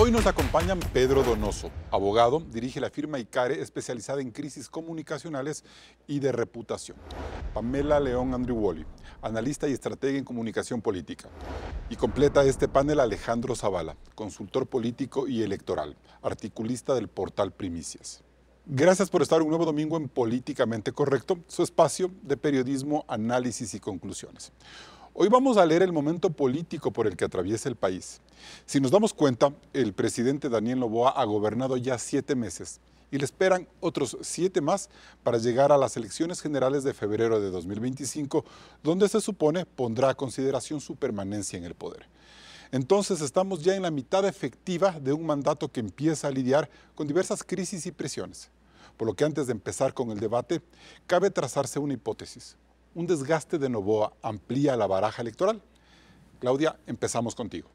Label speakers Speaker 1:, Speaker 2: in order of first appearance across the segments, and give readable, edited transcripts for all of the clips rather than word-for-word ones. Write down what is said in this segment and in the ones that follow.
Speaker 1: Hoy nos acompaña Pedro Donoso, abogado, dirige la firma ICARE especializada en crisis comunicacionales y de reputación. Pamela León Andriuoli, analista y estratega en comunicación política. Y completa este panel Alejandro Zavala, consultor político y electoral, articulista del portal Primicias. Gracias por estar un nuevo domingo en Políticamente Correcto, su espacio de periodismo, análisis y conclusiones. Hoy vamos a leer el momento político por el que atraviesa el país. Si nos damos cuenta, el presidente Daniel Noboa ha gobernado ya 7 meses y le esperan otros 7 más para llegar a las elecciones generales de febrero de 2025, donde se supone pondrá a consideración su permanencia en el poder. Entonces estamos ya en la mitad efectiva de un mandato que empieza a lidiar con diversas crisis y presiones. Por lo que antes de empezar con el debate, cabe trazarse una hipótesis. ¿Un desgaste de Noboa amplía la baraja electoral? Claudia, empezamos contigo.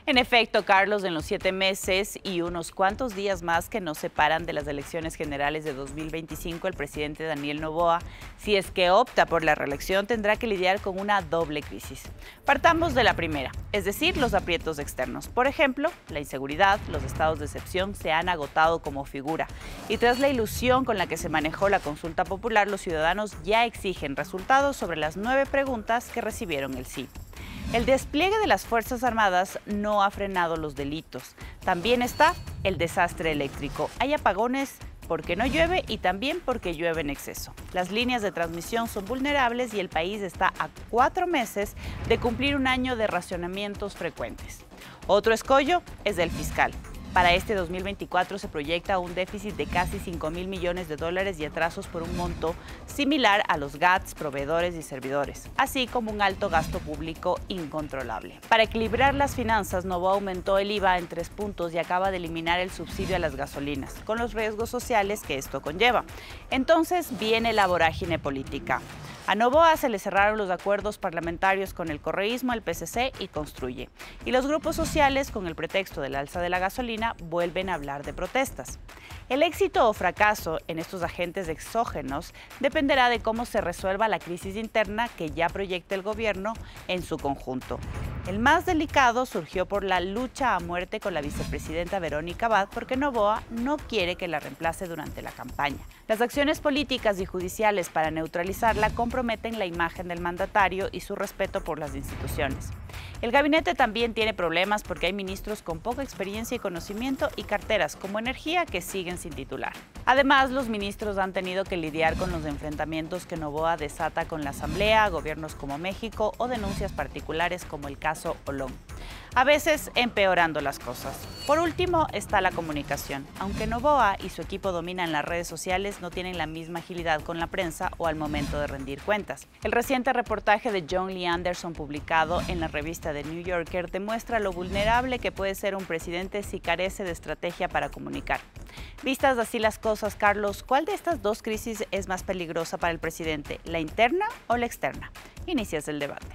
Speaker 2: En efecto, Carlos, en los 7 meses y unos cuantos días más que nos separan de las elecciones generales de 2025, el presidente Daniel Noboa, si es que opta por la reelección, tendrá que lidiar con una doble crisis. Partamos de la primera, es decir, los aprietos externos. Por ejemplo, la inseguridad, los estados de excepción se han agotado como figura. Y tras la ilusión con la que se manejó la consulta popular, los ciudadanos ya exigen resultados sobre las 9 preguntas que recibieron el sí. El despliegue de las Fuerzas Armadas no ha frenado los delitos. También está el desastre eléctrico. Hay apagones porque no llueve y también porque llueve en exceso. Las líneas de transmisión son vulnerables y el país está a 4 meses de cumplir un año de racionamientos frecuentes. Otro escollo es del fiscal. Para este 2024 se proyecta un déficit de casi $5.000 millones y atrasos por un monto similar a los GATS, proveedores y servidores, así como un alto gasto público incontrolable. Para equilibrar las finanzas, Noboa aumentó el IVA en 3 puntos y acaba de eliminar el subsidio a las gasolinas, con los riesgos sociales que esto conlleva. Entonces viene la vorágine política. A Noboa se le cerraron los acuerdos parlamentarios con el correísmo, el PCC y Construye. Y los grupos sociales, con el pretexto del alza de la gasolina, vuelven a hablar de protestas. El éxito o fracaso en estos agentes exógenos dependerá de cómo se resuelva la crisis interna que ya proyecta el gobierno en su conjunto. El más delicado surgió por la lucha a muerte con la vicepresidenta Verónica Abad, porque Noboa no quiere que la reemplace durante la campaña. Las acciones políticas y judiciales para neutralizarla comprometen la imagen del mandatario y su respeto por las instituciones. El gabinete también tiene problemas porque hay ministros con poca experiencia y conocimiento y carteras como energía que siguen sin titular. Además, los ministros han tenido que lidiar con los enfrentamientos que Noboa desata con la Asamblea, gobiernos como México o denuncias particulares como el caso Olón, a veces empeorando las cosas. Por último está la comunicación. Aunque Noboa y su equipo dominan las redes sociales, no tienen la misma agilidad con la prensa o al momento de rendir cuentas. El reciente reportaje de John Lee Anderson publicado en la revista The New Yorker demuestra lo vulnerable que puede ser un presidente si carece de estrategia para comunicar. Vistas así las cosas, Carlos, ¿cuál de estas 2 crisis es más peligrosa para el presidente, la interna o la externa? Inicias el debate.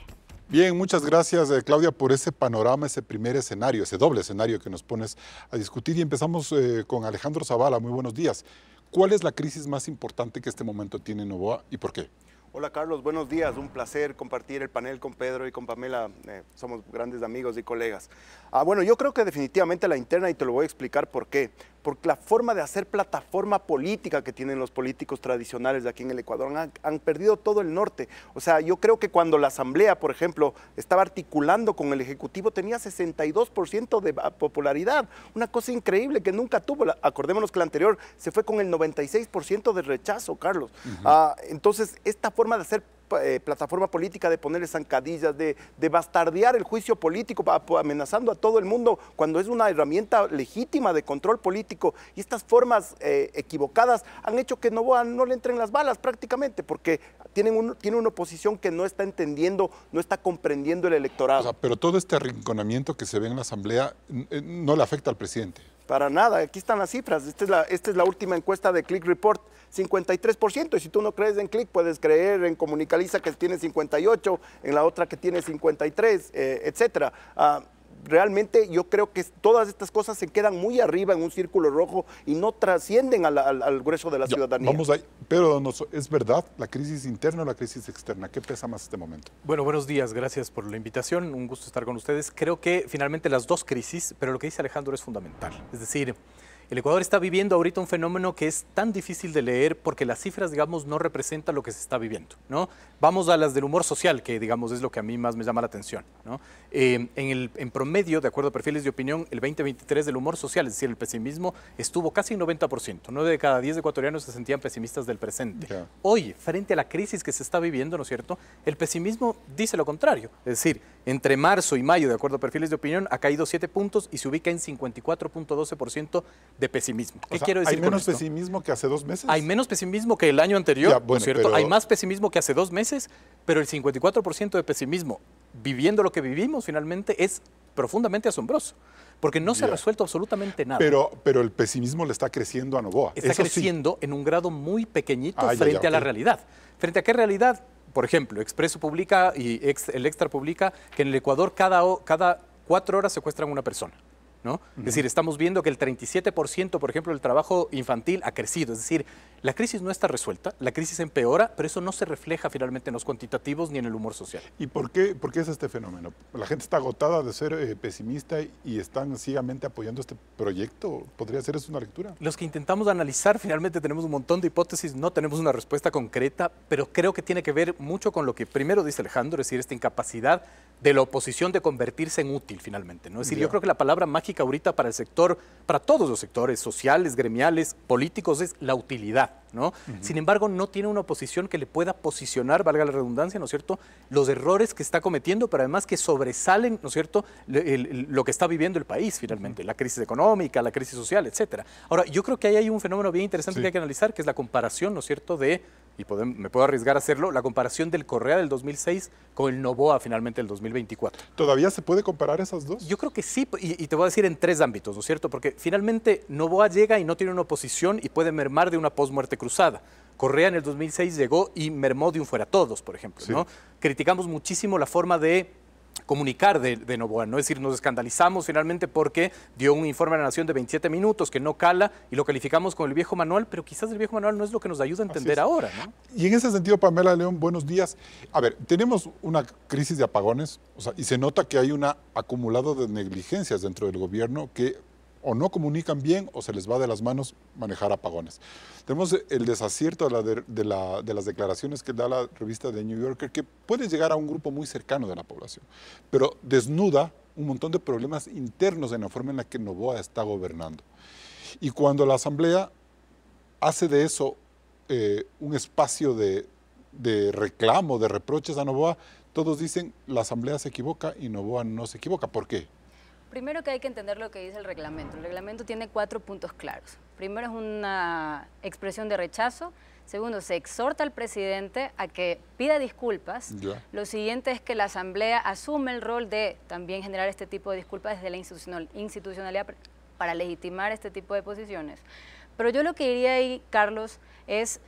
Speaker 1: Bien, muchas gracias, Claudia, por ese panorama, ese primer escenario, ese doble escenario que nos pones a discutir. Y empezamos con Alejandro Zavala. Muy buenos días. ¿Cuál es la crisis más importante que este momento tiene Noboa y por qué?
Speaker 3: Hola Carlos, buenos días. Un placer compartir el panel con Pedro y con Pamela. Somos grandes amigos y colegas. Bueno, yo creo que definitivamente la interna, y te lo voy a explicar por qué. Porque la forma de hacer plataforma política que tienen los políticos tradicionales de aquí en el Ecuador han perdido todo el norte. O sea, yo creo que cuando la Asamblea, por ejemplo, estaba articulando con el Ejecutivo, tenía 62% de popularidad. Una cosa increíble que nunca tuvo. Acordémonos que la anterior se fue con el 96% de rechazo, Carlos. Entonces, esta forma de hacer plataforma política, de ponerle zancadillas, de bastardear el juicio político, amenazando a todo el mundo cuando es una herramienta legítima de control político, y estas formas equivocadas han hecho que Noboa no le entren las balas prácticamente, porque tiene una oposición que no está entendiendo, no está comprendiendo el electorado.
Speaker 1: O sea, pero todo este arrinconamiento que se ve en la Asamblea no le afecta al presidente.
Speaker 3: Para nada, aquí están las cifras. Esta es la última encuesta de Click Report, 53%. Y si tú no crees en Click, puedes creer en Comunicaliza, que tiene 58%, en la otra que tiene 53%, etcétera. realmente yo creo que todas estas cosas se quedan muy arriba en un círculo rojo y no trascienden al grueso de la ciudadanía.
Speaker 1: Vamos ahí. Pero Donoso, ¿es verdad la crisis interna o la crisis externa? ¿Qué pesa más este momento?
Speaker 4: Bueno, buenos días, gracias por la invitación, un gusto estar con ustedes. Creo que finalmente las dos crisis, pero lo que dice Alejandro es fundamental. Es decir, el Ecuador está viviendo ahorita un fenómeno que es tan difícil de leer porque las cifras, digamos, no representan lo que se está viviendo, ¿no? Vamos a las del humor social, que, digamos, es lo que a mí más me llama la atención, ¿no? En promedio, de acuerdo a perfiles de opinión, el 2023 del humor social, es decir, el pesimismo, estuvo casi en 90%. 9 de cada 10 ecuatorianos se sentían pesimistas del presente.
Speaker 1: Yeah.
Speaker 4: Hoy, frente a la crisis que se está viviendo, ¿no es cierto?, el pesimismo dice lo contrario. Es decir, entre marzo y mayo, de acuerdo a perfiles de opinión, ha caído 7 puntos y se ubica en 54.12% de pesimismo. ¿Qué quiero decir
Speaker 1: ¿Hay menos
Speaker 4: con esto?
Speaker 1: pesimismo que hace 2 meses?
Speaker 4: Hay menos pesimismo que el año anterior,
Speaker 1: Ya, bueno,
Speaker 4: ¿no es cierto?
Speaker 1: pero...
Speaker 4: Hay más pesimismo que hace 2 meses, pero el 54% de pesimismo, viviendo lo que vivimos, finalmente es profundamente asombroso, porque no se ha resuelto absolutamente nada.
Speaker 1: Pero el pesimismo le está creciendo a Noboa.
Speaker 4: Está creciendo en un grado muy pequeñito frente a la realidad. ¿Frente a qué realidad? Por ejemplo, Expreso publica y el Extra publica que en el Ecuador cada 4 horas secuestran una persona, ¿no? Es decir, estamos viendo que el 37%, por ejemplo, del trabajo infantil ha crecido. Es decir, la crisis no está resuelta, la crisis empeora, pero eso no se refleja finalmente en los cuantitativos ni en el humor social.
Speaker 1: ¿Y por qué es este fenómeno? ¿La gente está agotada de ser pesimista y están ciegamente apoyando este proyecto? ¿Podría ser eso una lectura?
Speaker 4: Los que intentamos analizar, finalmente tenemos un montón de hipótesis, no tenemos una respuesta concreta, pero creo que tiene que ver mucho con lo que primero dice Alejandro, es decir, esta incapacidad de la oposición de convertirse en útil finalmente, ¿no? Es decir, yo creo que la palabra mágica ahorita para el sector, para todos los sectores sociales, gremiales, políticos, es la utilidad, ¿no? Sin embargo, no tiene una oposición que le pueda posicionar, valga la redundancia, ¿no es cierto?, los errores que está cometiendo, pero además que sobresalen, ¿no es cierto?, lo que está viviendo el país finalmente, la crisis económica, la crisis social, etcétera. Ahora, yo creo que ahí hay un fenómeno bien interesante que hay que analizar, que es la comparación, ¿no es cierto?, me puedo arriesgar a hacerlo, la comparación del Correa del 2006 con el Noboa finalmente del 2024.
Speaker 1: ¿Todavía se puede comparar esas dos?
Speaker 4: Yo creo que sí, y te voy a decir en 3 ámbitos, ¿no es cierto? Porque finalmente Noboa llega y no tiene una oposición y puede mermar de una posmuerte cruzada. Correa en el 2006 llegó y mermó de un fuera todos, por ejemplo, ¿no? Criticamos muchísimo la forma de comunicar de Noboa, ¿no? Es decir, nos escandalizamos finalmente porque dio un informe a la Nación de 27 minutos que no cala y lo calificamos con el viejo manual, pero quizás el viejo manual no es lo que nos ayuda a entender ahora, ¿no?
Speaker 1: Y en ese sentido, Pamela León, buenos días. A ver, tenemos una crisis de apagones, y se nota que hay un acumulado de negligencias dentro del gobierno que o no comunican bien o se les va de las manos manejar apagones. Tenemos el desacierto de las declaraciones que da la revista The New Yorker, que puede llegar a un grupo muy cercano de la población, pero desnuda un montón de problemas internos en la forma en la que Noboa está gobernando. Y cuando la Asamblea hace de eso un espacio de reclamo, de reproches a Noboa, todos dicen la Asamblea se equivoca y Noboa no se equivoca. ¿Por qué?
Speaker 5: Primero que hay que entender lo que dice el reglamento. El reglamento tiene 4 puntos claros. Primero es una expresión de rechazo. Segundo, se exhorta al presidente a que pida disculpas. Lo siguiente es que la Asamblea asume el rol de también generar este tipo de disculpas desde la institucionalidad para legitimar este tipo de posiciones. Pero yo lo que diría ahí, Carlos, es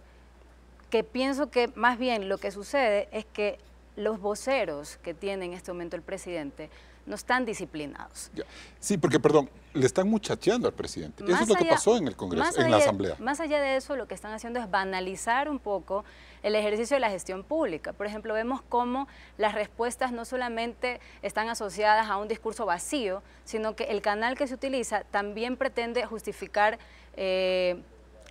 Speaker 5: que pienso que más bien lo que sucede es que los voceros que tiene en este momento el presidente no están disciplinados.
Speaker 1: Sí, porque, perdón, le están muchacheando al presidente. Eso es lo que pasó en el Congreso, en la Asamblea.
Speaker 5: Más allá de eso, lo que están haciendo es banalizar un poco el ejercicio de la gestión pública. Por ejemplo, vemos cómo las respuestas no solamente están asociadas a un discurso vacío, sino que el canal que se utiliza también pretende justificar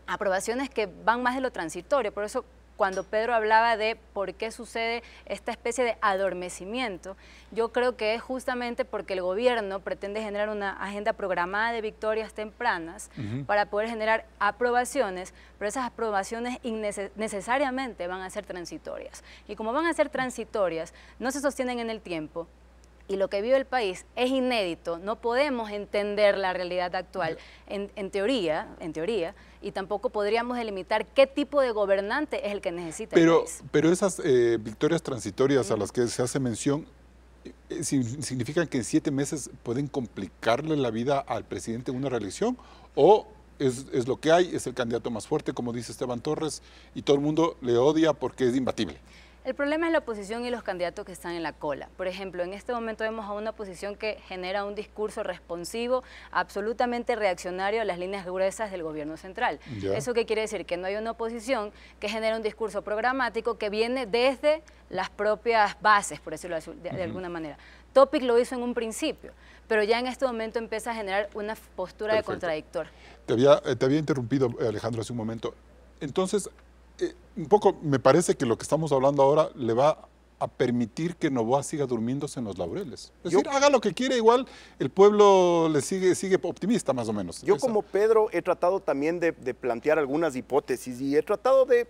Speaker 5: aprobaciones que van más de lo transitorio. Por eso, cuando Pedro hablaba de por qué sucede esta especie de adormecimiento, yo creo que es justamente porque el gobierno pretende generar una agenda programada de victorias tempranas para poder generar aprobaciones, pero esas aprobaciones necesariamente van a ser transitorias. Y como van a ser transitorias, no se sostienen en el tiempo, y lo que vive el país es inédito, no podemos entender la realidad actual en teoría, y tampoco podríamos delimitar qué tipo de gobernante es el que necesita el país.
Speaker 1: Pero esas victorias transitorias a las que se hace mención, ¿significan que en 7 meses pueden complicarle la vida al presidente en una reelección? ¿O es lo que hay, es el candidato más fuerte, como dice Esteban Torres, y todo el mundo le odia porque es imbatible?
Speaker 5: El problema es la oposición y los candidatos que están en la cola. Por ejemplo, en este momento vemos a una oposición que genera un discurso responsivo, absolutamente reaccionario a las líneas gruesas del gobierno central.
Speaker 1: Ya.
Speaker 5: ¿Eso qué quiere decir? Que no hay una oposición que genera un discurso programático que viene desde las propias bases, por decirlo de alguna manera. Topic lo hizo en un principio, pero ya en este momento empieza a generar una postura de contradictor.
Speaker 1: Te había interrumpido, Alejandro, hace un momento. Entonces, un poco me parece que lo que estamos hablando ahora le va a permitir que Noboa siga durmiéndose en los laureles. Es decir, haga lo que quiere, igual el pueblo le sigue optimista más o menos.
Speaker 3: Yo como Pedro he tratado también de plantear algunas hipótesis y he tratado de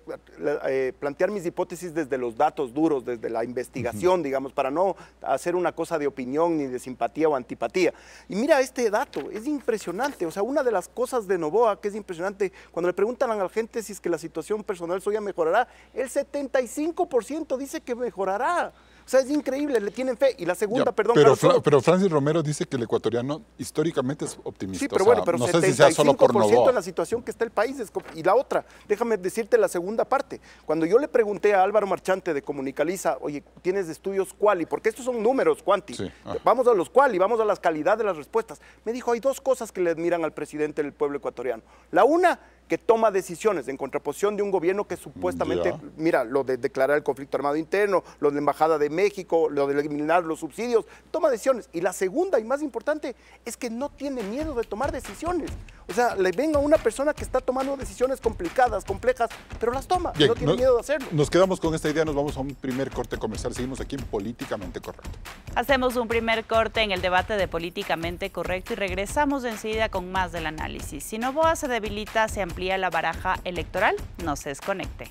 Speaker 3: plantear mis hipótesis desde los datos duros, desde la investigación, digamos, para no hacer una cosa de opinión ni de simpatía o antipatía. Y mira este dato, es impresionante. O sea, una de las cosas de Noboa que es impresionante, cuando le preguntan a la gente si es que la situación personal suya mejorará, el 75% dice que mejorará. O sea, es increíble, le tienen fe. Y la segunda, perdón.
Speaker 1: Pero Francis Romero dice que el ecuatoriano históricamente es optimista.
Speaker 3: Sí, pero bueno, pero
Speaker 1: no sé si sea solo por Noboa.
Speaker 3: en la situación que está el país. Y la otra, déjame decirte la segunda parte. Cuando yo le pregunté a Álvaro Marchante de Comunicaliza, oye, ¿tienes estudios quali? Porque estos son números cuanti.
Speaker 1: Sí.
Speaker 3: Vamos a los quali, vamos a la calidad de las respuestas. Me dijo, hay dos cosas que le admiran al presidente del pueblo ecuatoriano. La una, que toma decisiones en contraposición de un gobierno que supuestamente, mira, lo de declarar el conflicto armado interno, lo de la Embajada de México, lo de eliminar los subsidios, toma decisiones. Y la segunda y más importante es que no tiene miedo de tomar decisiones. O sea, le ven a una persona que está tomando decisiones complicadas, complejas, pero las toma,
Speaker 1: Bien,
Speaker 3: no tiene miedo de hacerlo.
Speaker 1: Nos quedamos con esta idea, nos vamos a un primer corte comercial, seguimos aquí en Políticamente Correcto.
Speaker 2: Hacemos un primer corte en el debate de Políticamente Correcto y regresamos enseguida con más del análisis. Si Noboa se debilita, ¿se amplía la baraja electoral? No se desconecte.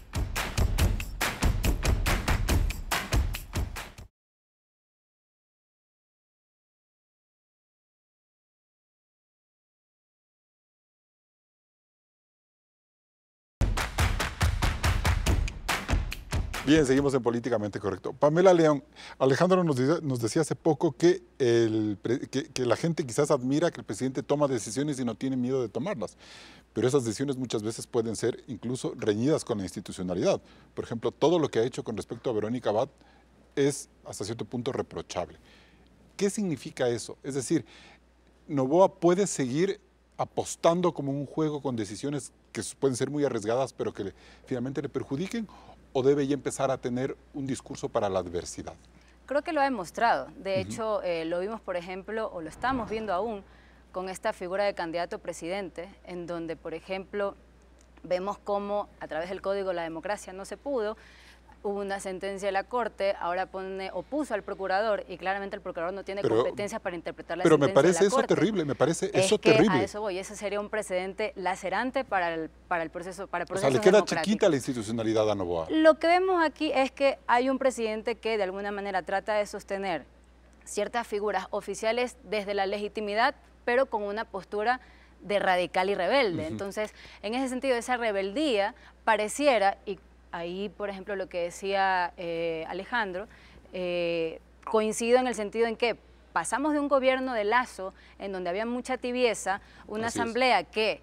Speaker 1: Bien, seguimos en Políticamente Correcto. Pamela León, Alejandro nos decía hace poco que la gente quizás admira que el presidente toma decisiones y no tiene miedo de tomarlas, pero esas decisiones muchas veces pueden ser incluso reñidas con la institucionalidad. Por ejemplo, todo lo que ha hecho con respecto a Verónica Abad es hasta cierto punto reprochable. ¿Qué significa eso? Es decir, Noboa puede seguir apostando como un juego con decisiones que pueden ser muy arriesgadas, pero que finalmente le perjudiquen, ¿o debe ya empezar a tener un discurso para la adversidad?
Speaker 5: Creo que lo ha demostrado. De hecho, lo vimos, por ejemplo, o lo estamos viendo aún, con esta figura de candidato presidente, en donde, por ejemplo, vemos cómo a través del Código de la Democracia no se pudo, hubo una sentencia de la Corte, ahora opuso al procurador y claramente el procurador no tiene competencias para interpretar la sentencia de la Corte.
Speaker 1: Pero me parece eso terrible, me parece eso terrible.
Speaker 5: A eso voy, ese sería un precedente lacerante para el proceso
Speaker 1: O sea, le queda chiquita la institucionalidad a Noboa.
Speaker 5: Lo que vemos aquí es que hay un presidente que de alguna manera trata de sostener ciertas figuras oficiales desde la legitimidad, pero con una postura de radical y rebelde. Entonces, en ese sentido, esa rebeldía pareciera, y ahí, por ejemplo, lo que decía Alejandro, coincido en el sentido en que pasamos de un gobierno de Lasso, en donde había mucha tibieza, una asamblea que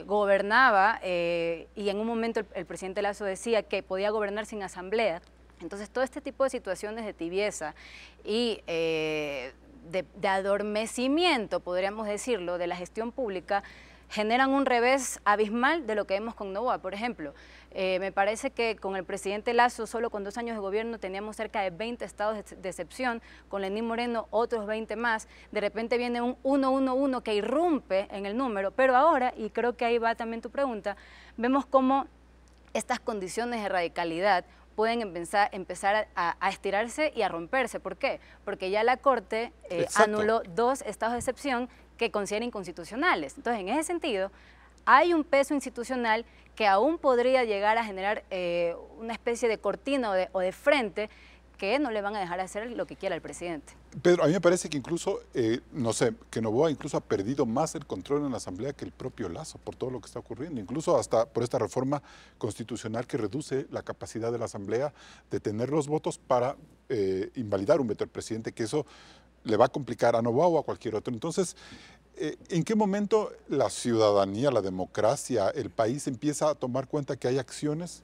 Speaker 5: gobernaba, y en un momento el presidente Lasso decía que podía gobernar sin asamblea. Entonces, todo este tipo de situaciones de tibieza y de adormecimiento, podríamos decirlo, de la gestión pública, generan un revés abismal de lo que vemos con Noboa. Por ejemplo, me parece que con el presidente Lasso, solo con 2 años de gobierno, teníamos cerca de 20 estados de excepción, con Lenín Moreno otros 20 más, de repente viene un 111 que irrumpe en el número, pero ahora, y creo que ahí va también tu pregunta, vemos cómo estas condiciones de radicalidad pueden empezar a estirarse y a romperse. ¿Por qué? Porque ya la Corte anuló 2 estados de excepción que considera inconstitucionales. Entonces, en ese sentido, hay un peso institucional que aún podría llegar a generar una especie de cortina o de frente que no le van a dejar hacer lo que quiera el presidente.
Speaker 1: Pedro, a mí me parece que incluso, no sé, que Noboa incluso ha perdido más el control en la Asamblea que el propio Lasso por todo lo que está ocurriendo, incluso hasta por esta reforma constitucional que reduce la capacidad de la Asamblea de tener los votos para invalidar un veto del presidente, que eso le va a complicar a Noboa o a cualquier otro. Entonces, ¿en qué momento la ciudadanía, la democracia, el país empieza a tomar cuenta que hay acciones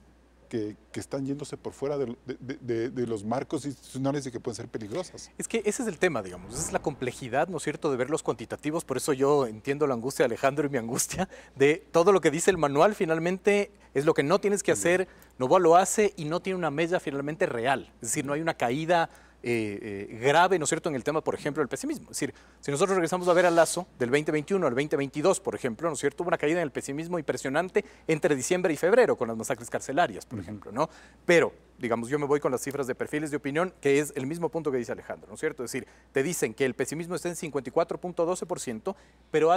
Speaker 1: que están yéndose por fuera de los marcos institucionales y que pueden ser peligrosas.
Speaker 4: Es que ese es el tema, digamos, esa es la complejidad, ¿no es cierto?, de ver los cuantitativos. Por eso yo entiendo la angustia de Alejandro y mi angustia de todo lo que dice el manual finalmente es lo que no tienes que hacer, Noboa lo hace y no tiene una mella finalmente real. Es decir, no hay una caída grave, ¿no es cierto?, en el tema, por ejemplo, del pesimismo. Es decir, si nosotros regresamos a ver a Lasso, del 2021 al 2022, por ejemplo, ¿no es cierto?, hubo una caída en el pesimismo impresionante entre diciembre y febrero, con las masacres carcelarias, por ejemplo, ¿no? Pero, digamos, yo me voy con las cifras de perfiles de opinión, que es el mismo punto que dice Alejandro, ¿no es cierto? Es decir, te dicen que el pesimismo está en 54.12%, pero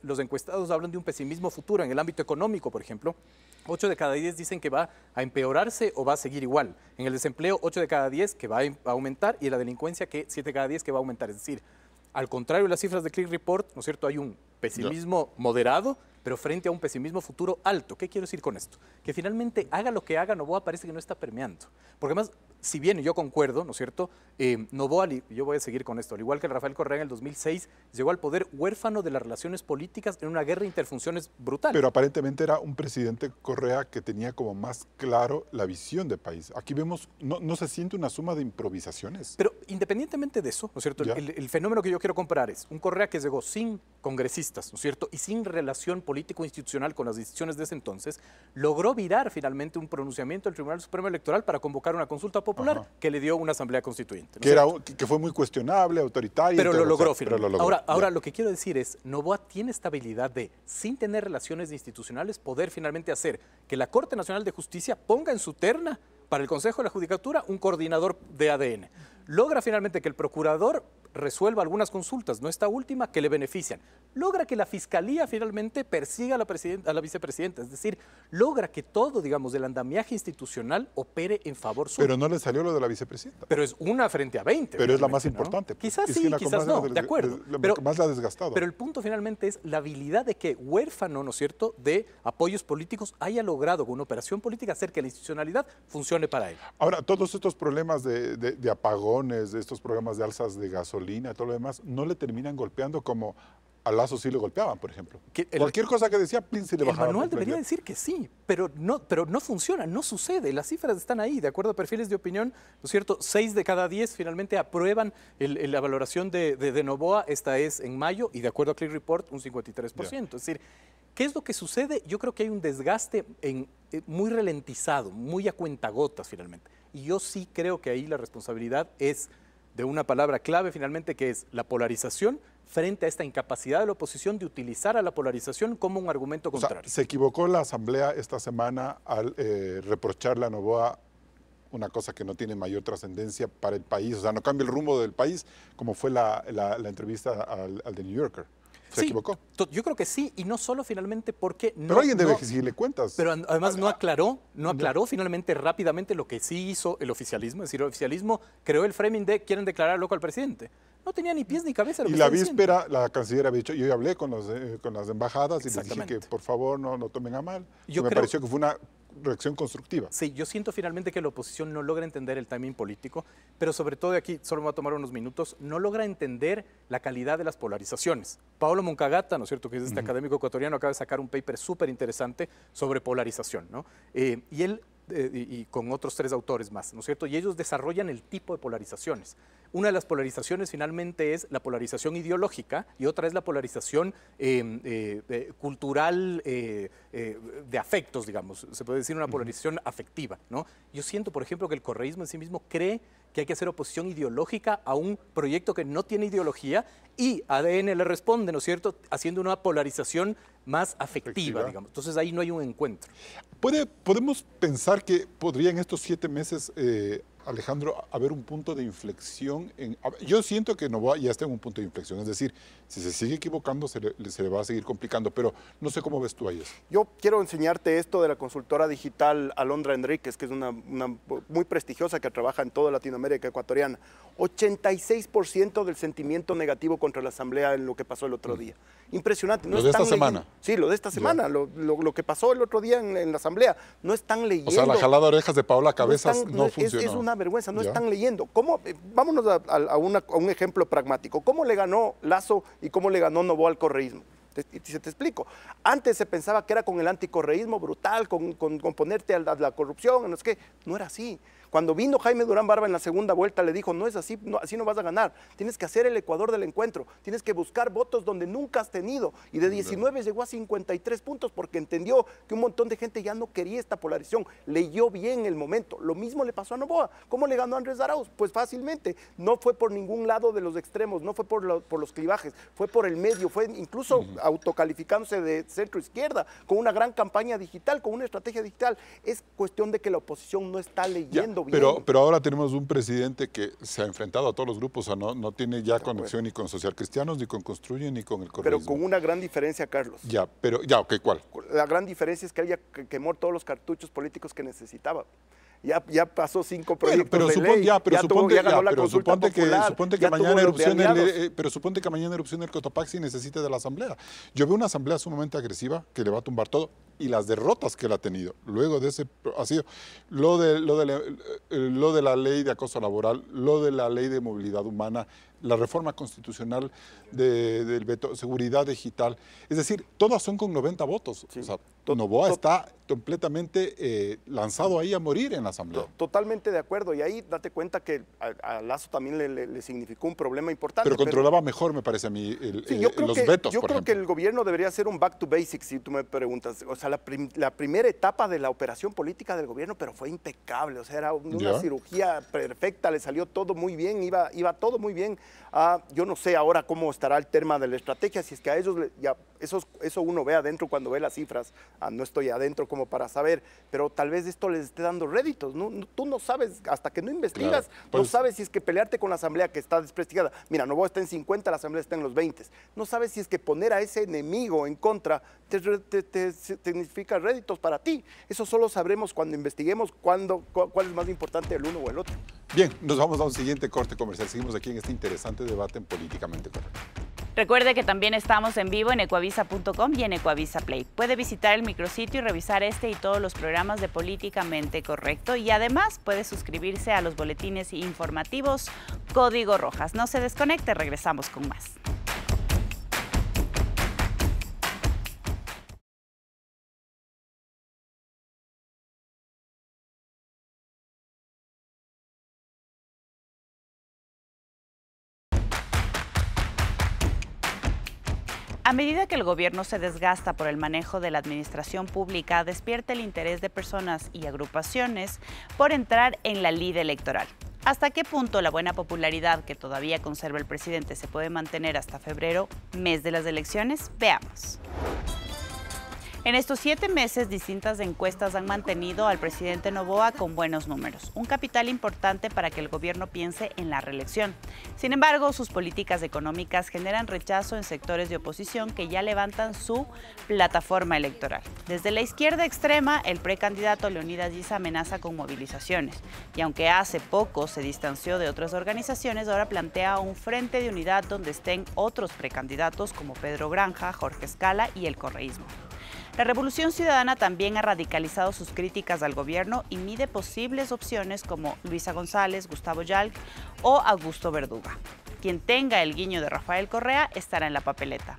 Speaker 4: los encuestados hablan de un pesimismo futuro en el ámbito económico, por ejemplo. 8 de cada 10 dicen que va a empeorarse o va a seguir igual. En el desempleo, 8 de cada 10 que va a aumentar, y en la delincuencia, que 7 de cada 10 que va a aumentar. Es decir, al contrario de las cifras de Click Report, ¿no es cierto?, hay un pesimismo moderado, pero frente a un pesimismo futuro alto. ¿Qué quiero decir con esto? Que finalmente, haga lo que haga, Noboa parece que no está permeando. Porque además, si bien yo concuerdo, ¿no es cierto?, Noboa, yo voy a seguir con esto, al igual que Rafael Correa en el 2006, llegó al poder huérfano de las relaciones políticas en una guerra de interfunciones brutal.
Speaker 1: Pero aparentemente era un presidente Correa que tenía como más claro la visión de país. Aquí vemos, no se siente una suma de improvisaciones.
Speaker 4: Pero independientemente de eso, ¿no es cierto?, el fenómeno que yo quiero comparar es un Correa que llegó sin congresistas, ¿no es cierto?, y sin relación político-institucional con las decisiones de ese entonces, logró virar finalmente un pronunciamiento del Tribunal Supremo Electoral para convocar una consulta popular que le dio una asamblea constituyente. ¿No
Speaker 1: que fue muy cuestionable, autoritaria.
Speaker 4: Pero lo logró finalmente. Ahora lo que quiero decir es, Noboa tiene esta habilidad de, sin tener relaciones institucionales, poder finalmente hacer que la Corte Nacional de Justicia ponga en su terna para el Consejo de la Judicatura un coordinador de ADN. Logra finalmente que el procurador resuelva algunas consultas, no esta última, que le benefician. Logra que la Fiscalía finalmente persiga a la vicepresidenta, es decir, logra que todo, digamos, del andamiaje institucional opere en favor suyo.
Speaker 1: Pero no le salió lo de la vicepresidenta.
Speaker 4: Pero es una frente a 20.
Speaker 1: Pero es la más importante.
Speaker 4: ¿No? Quizás sí, quizás no, de acuerdo.
Speaker 1: Pero más la ha desgastado.
Speaker 4: Pero el punto finalmente es la habilidad de que, huérfano, ¿no es cierto?, de apoyos políticos, haya logrado con una operación política hacer que la institucionalidad funcione para él.
Speaker 1: Ahora, todos estos problemas de apagones, de estos programas de alzas de gasolina, todo lo demás, no le terminan golpeando como a Lasso sí le golpeaban, por ejemplo. Cualquier cosa que decía, se le bajaba.
Speaker 4: El manual debería decir que sí, pero no funciona, no sucede. Las cifras están ahí, de acuerdo a perfiles de opinión, ¿no es cierto? 6 de cada 10 finalmente aprueban la valoración de Noboa, esta es en mayo, y de acuerdo a Click Report, un 53%. Es decir, ¿qué es lo que sucede? Yo creo que hay un desgaste muy ralentizado, muy a cuentagotas finalmente. Y yo sí creo que ahí la responsabilidad es de una palabra clave finalmente, que es la polarización, frente a esta incapacidad de la oposición de utilizar a la polarización como un argumento contrario.
Speaker 1: O sea, se equivocó la Asamblea esta semana al reprocharle a Noboa una cosa que no tiene mayor trascendencia para el país, o sea, no cambia el rumbo del país, como fue la entrevista al The New Yorker. ¿Se equivocó?
Speaker 4: Yo creo que sí, y no solo finalmente porque...
Speaker 1: Pero alguien debe exigirle cuentas.
Speaker 4: Pero además no aclaró finalmente rápidamente lo que sí hizo el oficialismo. Es decir, el oficialismo creó el framing de quieren declarar loco al presidente. No tenía ni pies ni cabeza lo que
Speaker 1: y la víspera, la canciller había dicho, yo hablé con las embajadas y les dije que por favor no tomen a mal. Me pareció que fue una reacción constructiva.
Speaker 4: Sí, yo siento finalmente que la oposición no logra entender el timing político, pero sobre todo, aquí solo me va a tomar unos minutos, no logra entender la calidad de las polarizaciones. Paolo Moncagata, ¿no es cierto?, que es este académico ecuatoriano, acaba de sacar un paper súper interesante sobre polarización, ¿no? Y él, y con otros 3 autores más, ¿no es cierto?, y ellos desarrollan el tipo de polarizaciones. Una de las polarizaciones finalmente es la polarización ideológica y otra es la polarización cultural de afectos, digamos. Se puede decir una polarización afectiva, ¿no? Yo siento, por ejemplo, que el correísmo en sí mismo cree que hay que hacer oposición ideológica a un proyecto que no tiene ideología y ADN le responde, ¿no es cierto?, haciendo una polarización más afectiva, digamos. Entonces ahí no hay un encuentro.
Speaker 1: ¿Podemos pensar que podría en estos 7 meses, Alejandro, haber un punto de inflexión? Yo siento que Noboa ya está en un punto de inflexión, es decir, si se sigue equivocando se le va a seguir complicando, pero no sé cómo ves tú ahí eso.
Speaker 3: Yo quiero enseñarte esto de la consultora digital Alondra Enríquez, que es una muy prestigiosa que trabaja en toda Latinoamérica ecuatoriana. 86% del sentimiento negativo contra la Asamblea en lo que pasó el otro día. Impresionante.
Speaker 1: No, lo de esta semana.
Speaker 3: Sí, lo de esta semana, lo que pasó el otro día en la Asamblea. No están leyendo. O
Speaker 1: sea, la jalada de orejas de Paola Cabezas no funcionó.
Speaker 3: Es una vergüenza, no están leyendo. Vámonos a un ejemplo pragmático. ¿Cómo le ganó Lasso y cómo le ganó Noboa al correísmo? Te explico. Antes se pensaba que era con el anticorreísmo brutal, con ponerte a la corrupción, no sé qué. No era así. Cuando vino Jaime Durán Barba en la segunda vuelta, le dijo, no es así, no, así no vas a ganar. Tienes que hacer el Ecuador del encuentro. Tienes que buscar votos donde nunca has tenido. Y de 19 llegó a 53 puntos porque entendió que un montón de gente ya no quería esta polarización. Leyó bien el momento. Lo mismo le pasó a Noboa. ¿Cómo le ganó a Andrés Arauz? Pues fácilmente. No fue por ningún lado de los extremos, no fue por los clivajes, fue por el medio, fue incluso autocalificándose de centro izquierda, con una gran campaña digital, con una estrategia digital. Es cuestión de que la oposición no está leyendo bien.
Speaker 1: Pero ahora tenemos un presidente que se ha enfrentado a todos los grupos, o sea, no tiene ya conexión ni con socialcristianos, ni con Construye, ni con el correísmo.
Speaker 3: Pero con una gran diferencia, Carlos.
Speaker 1: Ok, ¿cuál?
Speaker 3: La gran diferencia es que ella quemó todos los cartuchos políticos que necesitaba. Ya pasó 5 proyectos de ley,
Speaker 1: suponte que mañana erupcione el Cotopaxi y necesite de la Asamblea. Yo veo una Asamblea sumamente agresiva que le va a tumbar todo, y las derrotas que él ha tenido luego de ese ha sido lo de la ley de acoso laboral, lo de la ley de movilidad humana, la reforma constitucional del veto, seguridad digital. Es decir, todas son con 90 votos. Sí. O sea, Noboa está completamente lanzado ahí a morir en la Asamblea.
Speaker 3: Totalmente de acuerdo. Y ahí date cuenta que a Lasso también le significó un problema importante.
Speaker 1: Pero controlaba mejor, me parece a mí, los vetos,
Speaker 3: Yo creo que el gobierno debería hacer un back to basics, si tú me preguntas. O sea, la primera etapa de la operación política del gobierno, pero fue impecable. O sea, era una cirugía perfecta, le salió todo muy bien, iba todo muy bien. Yo no sé ahora cómo estará el tema de la estrategia, si es que a ellos, eso uno ve adentro cuando ve las cifras. No estoy adentro como para saber, pero tal vez esto les esté dando réditos. Tú no sabes, hasta que no investigas, no sabes si es que pelearte con la Asamblea que está desprestigiada. Mira, Noboa está en 50, la Asamblea está en los 20. No sabes si es que poner a ese enemigo en contra te significa réditos para ti. Eso solo sabremos cuando investiguemos cuál es más importante, el uno o el otro.
Speaker 1: Bien, nos vamos a un siguiente corte comercial. Seguimos aquí en este interesante debate en Políticamente Correcto.
Speaker 2: Recuerde que también estamos en vivo en ecuavisa.com y en Ecuavisa Play. Puede visitar el micrositio y revisar este y todos los programas de Políticamente Correcto. Y además puede suscribirse a los boletines informativos Código Rojas. No se desconecte, regresamos con más. A medida que el gobierno se desgasta por el manejo de la administración pública, despierta el interés de personas y agrupaciones por entrar en la lid electoral. ¿Hasta qué punto la buena popularidad que todavía conserva el presidente se puede mantener hasta febrero, mes de las elecciones? Veamos. En estos 7 meses, distintas encuestas han mantenido al presidente Noboa con buenos números, un capital importante para que el gobierno piense en la reelección. Sin embargo, sus políticas económicas generan rechazo en sectores de oposición que ya levantan su plataforma electoral. Desde la izquierda extrema, el precandidato Leonidas Giza amenaza con movilizaciones, y aunque hace poco se distanció de otras organizaciones, ahora plantea un frente de unidad donde estén otros precandidatos como Pedro Granja, Jorge Escala y el correísmo. La Revolución Ciudadana también ha radicalizado sus críticas al gobierno y mide posibles opciones como Luisa González, Gustavo Yalc o Augusto Verduga. Quien tenga el guiño de Rafael Correa estará en la papeleta.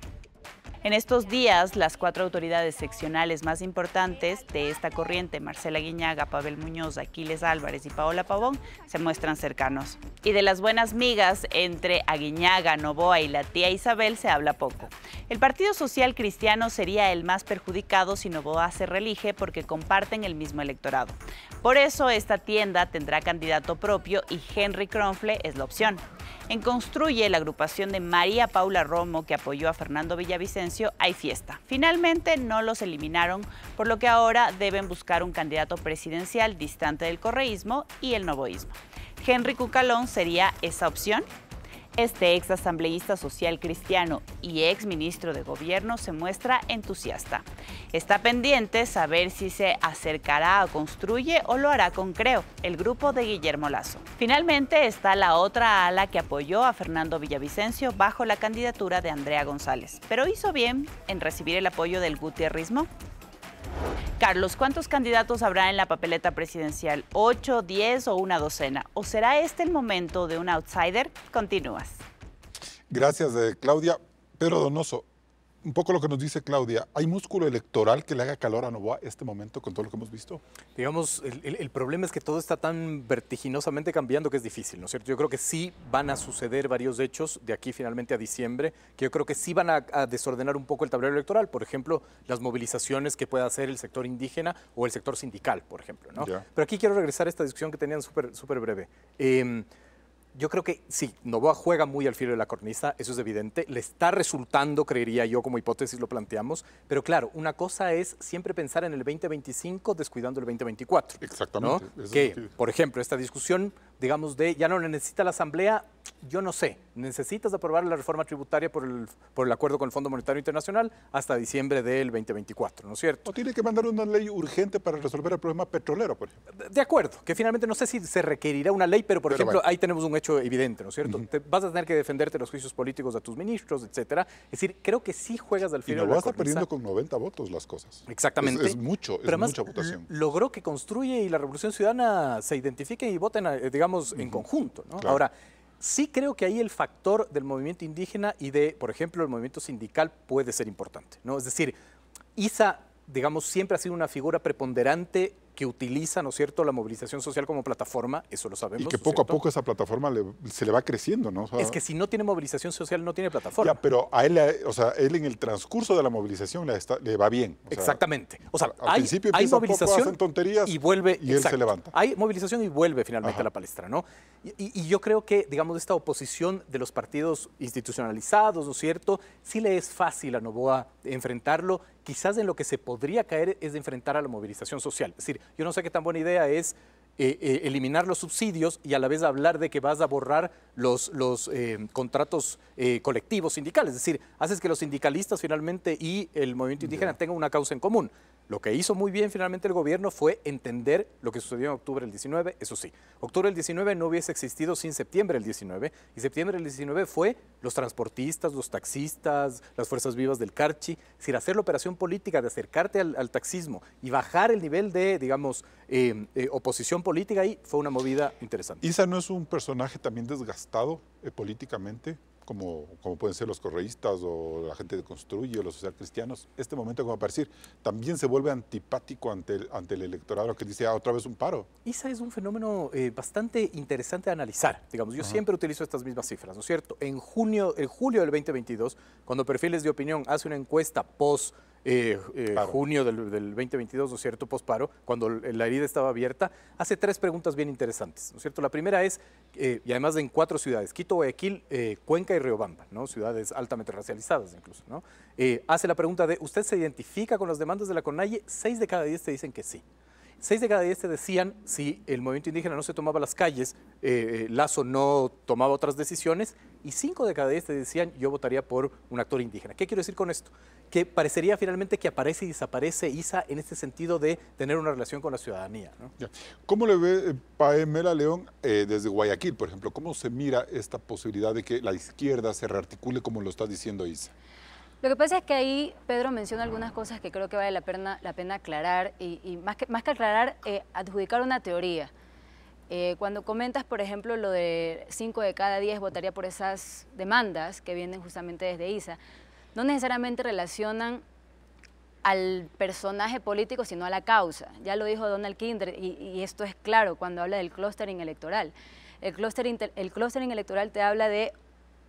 Speaker 2: En estos días, las 4 autoridades seccionales más importantes de esta corriente, Marcela Aguiñaga, Pavel Muñoz, Aquiles Álvarez y Paola Pavón, se muestran cercanos. Y de las buenas migas entre Aguiñaga, Noboa y la tía Isabel se habla poco. El Partido Social Cristiano sería el más perjudicado si Noboa se reelige porque comparten el mismo electorado. Por eso esta tienda tendrá candidato propio y Henry Kronfle es la opción. En Construye, la agrupación de María Paula Romo, que apoyó a Fernando Villavicencio, hay fiesta. Finalmente no los eliminaron, por lo que ahora deben buscar un candidato presidencial distante del correísmo y el novoísmo. ¿Henry Cucalón sería esa opción? Este ex asambleísta social cristiano y ex ministro de gobierno se muestra entusiasta. Está pendiente saber si se acercará a Construye o lo hará con Creo, el grupo de Guillermo Lasso. Finalmente está la otra ala que apoyó a Fernando Villavicencio bajo la candidatura de Andrea González, pero hizo bien en recibir el apoyo del gutierrismo. Carlos, ¿cuántos candidatos habrá en la papeleta presidencial? ¿8, 10 o una docena? ¿O será este el momento de un outsider? Continúas.
Speaker 1: Gracias, Claudia. Pedro Donoso, un poco lo que nos dice Claudia, ¿hay músculo electoral que le haga calor a Noboa este momento con todo lo que hemos visto?
Speaker 4: Digamos, el problema es que todo está tan vertiginosamente cambiando que es difícil, ¿no es cierto? Yo creo que sí van a suceder varios hechos de aquí finalmente a diciembre, que yo creo que sí van a desordenar un poco el tablero electoral. Por ejemplo, las movilizaciones que pueda hacer el sector indígena o el sector sindical, por ejemplo, ¿no?
Speaker 1: Ya.
Speaker 4: Pero aquí quiero regresar a esta discusión que tenían súper breve. Yo creo que sí, Noboa juega muy al filo de la cornisa, eso es evidente, le está resultando, creería yo, como hipótesis lo planteamos, pero claro, una cosa es siempre pensar en el 2025 descuidando el 2024.
Speaker 1: Exactamente.
Speaker 4: ¿No?
Speaker 1: Eso
Speaker 4: Que,
Speaker 1: es lo que-
Speaker 4: por ejemplo, esta discusión, digamos, de ya no le necesita la Asamblea, yo no sé, necesitas aprobar la reforma tributaria por el acuerdo con el Fondo Monetario Internacional hasta diciembre del 2024, ¿no es cierto?
Speaker 1: O tiene que mandar una ley urgente para resolver el problema petrolero, por ejemplo.
Speaker 4: De acuerdo, que finalmente no sé si se requerirá una ley, pero por
Speaker 1: Pero
Speaker 4: ejemplo,
Speaker 1: bueno.
Speaker 4: ahí tenemos un hecho evidente, ¿no es cierto? Vas a tener que defenderte los juicios políticos a tus ministros, etcétera. Es decir, creo que sí juegas al
Speaker 1: Y
Speaker 4: filo de
Speaker 1: Noboa
Speaker 4: la
Speaker 1: está
Speaker 4: cornisa.
Speaker 1: perdiendo con 90 votos las cosas.
Speaker 4: Exactamente.
Speaker 1: Es mucho, es
Speaker 4: Pero además,
Speaker 1: mucha votación.
Speaker 4: logró que Construye y la Revolución Ciudadana se identifiquen y voten, digamos, en conjunto, ¿no?
Speaker 1: Claro.
Speaker 4: Ahora, sí creo que ahí el factor del movimiento indígena y de, por ejemplo, el movimiento sindical puede ser importante, ¿no? Es decir, ISA, digamos, siempre ha sido una figura preponderante que utiliza, ¿no es cierto?, la movilización social como plataforma, eso lo sabemos.
Speaker 1: Y que
Speaker 4: ¿no es
Speaker 1: poco a
Speaker 4: cierto?
Speaker 1: poco esa plataforma se le va creciendo, ¿no? O sea,
Speaker 4: Es que si no tiene movilización social, no tiene plataforma.
Speaker 1: ya, pero a él, o sea, él en el transcurso de la movilización le va bien. O sea,
Speaker 4: Exactamente. O sea,
Speaker 1: al
Speaker 4: hay
Speaker 1: principio empieza poco,
Speaker 4: movilización
Speaker 1: hacen tonterías
Speaker 4: y vuelve.
Speaker 1: y él se
Speaker 4: exacto.
Speaker 1: levanta.
Speaker 4: Hay movilización y vuelve finalmente
Speaker 1: Ajá.
Speaker 4: a la palestra, ¿no? Y yo creo que, digamos, esta oposición de los partidos institucionalizados, ¿no es cierto? Sí le es fácil a Noboa enfrentarlo. Quizás en lo que se podría caer es de enfrentar a la movilización social. Es decir, yo no sé qué tan buena idea es eliminar los subsidios y a la vez hablar de que vas a borrar los contratos colectivos sindicales. Es decir, haces que los sindicalistas finalmente y el movimiento indígena tengan una causa en común. Lo que hizo muy bien finalmente el gobierno fue entender lo que sucedió en octubre del 19, eso sí. Octubre del 19 no hubiese existido sin septiembre del 19, y septiembre del 19 fue los transportistas, los taxistas, las fuerzas vivas del Carchi. Es decir, hacer la operación política de acercarte al taxismo y bajar el nivel de, digamos, oposición política ahí fue una movida interesante.
Speaker 1: Isa no es un personaje también desgastado políticamente, como pueden ser los correístas o la gente de Construye o los socialcristianos. Este momento, como para decir, también se vuelve antipático ante el electorado que dice, otra vez un paro.
Speaker 4: ISA es un fenómeno bastante interesante de analizar. Digamos, yo siempre utilizo estas mismas cifras, ¿no es cierto? En julio del 2022, cuando Perfiles de Opinión hace una encuesta post junio del 2022, ¿no es cierto?, posparo, cuando la herida estaba abierta, hace 3 preguntas bien interesantes, ¿no es cierto? La primera es, y además en 4 ciudades, Quito, Guayaquil, Cuenca y Riobamba, ¿no? Ciudades altamente racializadas incluso, ¿no? Hace la pregunta de, ¿usted se identifica con las demandas de la CONAIE? 6 de cada 10 te dicen que sí. 6 de cada 10 te decían, si el movimiento indígena no se tomaba las calles, Lazo no tomaba otras decisiones, y 5 de cada 10 te decían, yo votaría por un actor indígena. ¿Qué quiero decir con esto? Que parecería finalmente que aparece y desaparece ISA en este sentido de tener una relación con la ciudadanía, ¿no?
Speaker 1: Ya. ¿Cómo le ve Pamela León desde Guayaquil, por ejemplo? ¿Cómo se mira esta posibilidad de que la izquierda se rearticule como lo está diciendo Isa?
Speaker 5: Lo que pasa es que ahí Pedro menciona algunas cosas que creo que vale la pena aclarar y más que aclarar, adjudicar una teoría. Cuando comentas, por ejemplo, lo de 5 de cada 10 votaría por esas demandas que vienen justamente desde ISA, no necesariamente relacionan al personaje político, sino a la causa. Ya lo dijo Donald Kinder y esto es claro cuando habla del clustering electoral. El clustering electoral te habla de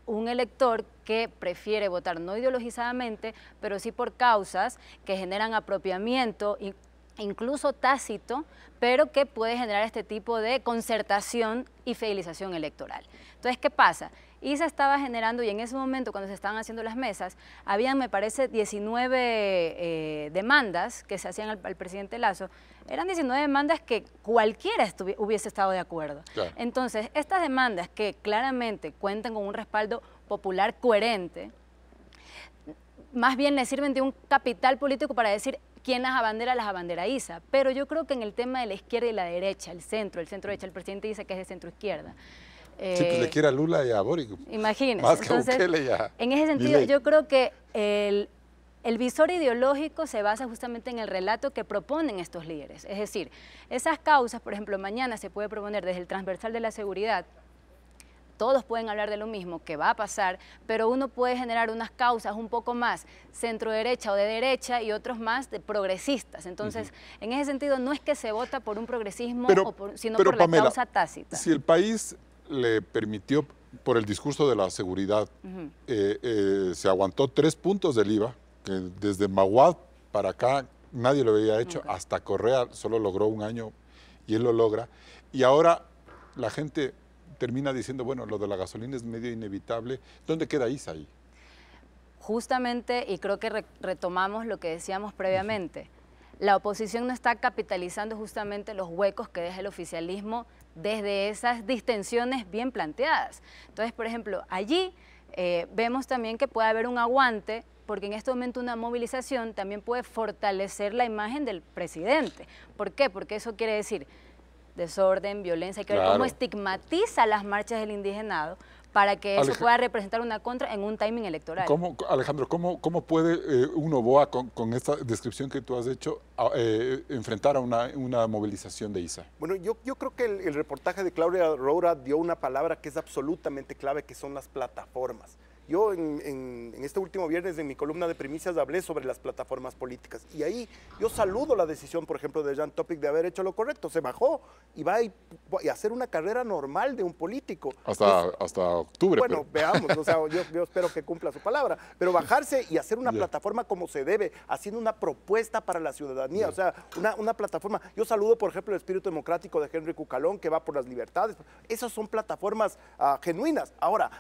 Speaker 5: un elector que prefiere votar no ideologizadamente, pero sí por causas que generan apropiamiento, incluso tácito, pero que puede generar este tipo de concertación y fidelización electoral. Entonces, ¿qué pasa? ISA estaba generando, y en ese momento cuando se estaban haciendo las mesas, habían, me parece, 19 demandas que se hacían al presidente Lazo. Eran 19 demandas que cualquiera hubiese estado de acuerdo.
Speaker 1: Claro.
Speaker 5: Entonces, estas demandas que claramente cuentan con un respaldo popular coherente, más bien le sirven de un capital político para decir quién las abandera ISA. Pero yo creo que en el tema de la izquierda y la derecha, el centro-derecha, el presidente dice que es de centro-izquierda.
Speaker 1: Sí, pues le quiere a Lula y a Boric.
Speaker 5: Imagínese.
Speaker 1: Más que a
Speaker 5: Entonces,
Speaker 1: Bukele y a
Speaker 5: en ese sentido,
Speaker 1: Milei.
Speaker 5: yo creo que el visor ideológico se basa justamente en el relato que proponen estos líderes. Es decir, esas causas, por ejemplo, mañana se puede proponer desde el transversal de la seguridad todos pueden hablar de lo mismo, que va a pasar, pero uno puede generar unas causas un poco más centro-derecha o de derecha y otros más de progresistas. Entonces, en ese sentido, no es que se vota por un progresismo, sino por la
Speaker 1: Pamela,
Speaker 5: causa tácita.
Speaker 1: Si el país le permitió, por el discurso de la seguridad, se aguantó 3 puntos del IVA, que desde Maguad para acá nadie lo había hecho, hasta Correa solo logró 1 año y él lo logra, y ahora la gente termina diciendo, bueno, lo de la gasolina es medio inevitable. ¿Dónde queda Isa ahí?
Speaker 5: Justamente, y creo que retomamos lo que decíamos previamente, la oposición no está capitalizando justamente los huecos que deja el oficialismo desde esas distensiones bien planteadas. Entonces, por ejemplo, allí vemos también que puede haber un aguante, porque en este momento una movilización también puede fortalecer la imagen del presidente. ¿Por qué? Porque eso quiere decir desorden, violencia, hay que ver cómo estigmatiza las marchas del indigenado para que eso pueda representar una contra en un timing electoral.
Speaker 1: Alejandro, ¿cómo puede un Noboa, con esta descripción que tú has hecho, enfrentar a una movilización de Isa?
Speaker 3: Bueno, yo creo que el reportaje de Claudia Roura dio una palabra que es absolutamente clave, que son las plataformas. Yo en este último viernes en mi columna de primicias hablé sobre las plataformas políticas y ahí yo saludo la decisión, por ejemplo, de Jan Topic de haber hecho lo correcto. Se bajó y va a hacer una carrera normal de un político.
Speaker 1: Hasta octubre.
Speaker 3: Bueno, veamos, o sea, yo espero que cumpla su palabra, pero bajarse y hacer una plataforma como se debe, haciendo una propuesta para la ciudadanía, o sea, una plataforma. Yo saludo, por ejemplo, el espíritu democrático de Henry Cucalón, que va por las libertades. Esas son plataformas genuinas. Ahora,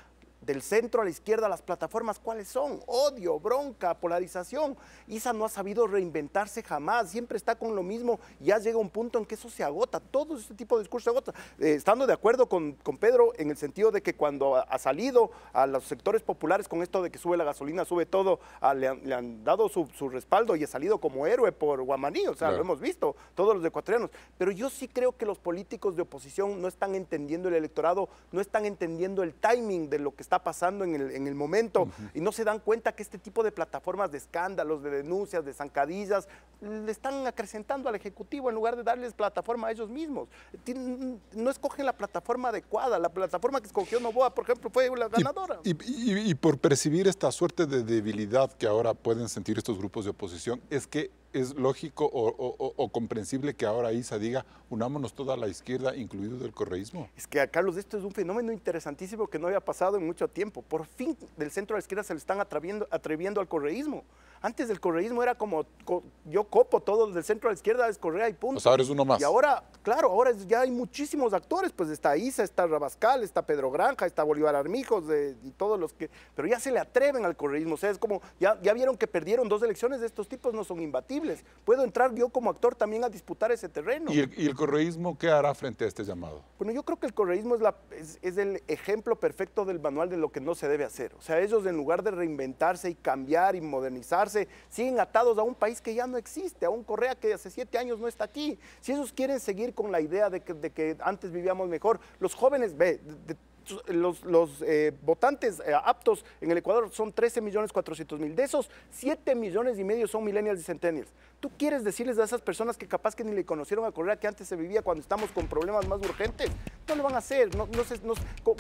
Speaker 3: del centro a la izquierda, las plataformas, ¿cuáles son? Odio, bronca, polarización. Isa no ha sabido reinventarse jamás, siempre está con lo mismo y ya llega un punto en que eso se agota, todo este tipo de discurso se agota. Estando de acuerdo con Pedro en el sentido de que cuando ha salido a los sectores populares con esto de que sube la gasolina, sube todo, le han dado su respaldo y ha salido como héroe por Guamaní, o sea, lo hemos visto, todos los ecuatorianos. Pero yo sí creo que los políticos de oposición no están entendiendo el electorado, no están entendiendo el timing de lo que está pasando en el momento y no se dan cuenta que este tipo de plataformas de escándalos, de denuncias, de zancadillas, le están acrecentando al Ejecutivo en lugar de darles plataforma a ellos mismos. No escogen la plataforma adecuada, la plataforma que escogió Noboa, por ejemplo, fue la ganadora.
Speaker 1: Y por percibir esta suerte de debilidad que ahora pueden sentir estos grupos de oposición, es que es lógico o comprensible que ahora Isa diga, unámonos toda la izquierda, incluido del correísmo.
Speaker 3: Es que, Carlos, esto es un fenómeno interesantísimo que no había pasado en mucho tiempo. Por fin del centro a la izquierda se le están atreviendo al correísmo. Antes del correísmo era como, yo copo todo del centro a la izquierda, es Correa y punto.
Speaker 1: O sea, ahora es uno más.
Speaker 3: Y ahora, claro, ahora ya hay muchísimos actores, pues está Isa, está Rabascal, está Pedro Granja, está Bolívar Armijos, y todos los que, pero ya se le atreven al correísmo. O sea, es como, ya vieron que perdieron 2 elecciones de estos tipos, no son imbatibles. Puedo entrar yo como actor también a disputar ese terreno.
Speaker 1: ¿Y el correísmo qué hará frente a este llamado?
Speaker 3: Bueno, yo creo que el correísmo es el ejemplo perfecto del manual de lo que no se debe hacer. O sea, ellos en lugar de reinventarse y cambiar y modernizarse, siguen atados a un país que ya no existe, a un Correa que hace 7 años no está aquí. Si ellos quieren seguir con la idea de que antes vivíamos mejor, los jóvenes, los votantes aptos en el Ecuador son 13.400.000. De esos, 7,5 millones son millennials y centennials. ¿Tú quieres decirles a esas personas que capaz que ni le conocieron a Correa que antes se vivía cuando estamos con problemas más urgentes? No lo van a hacer.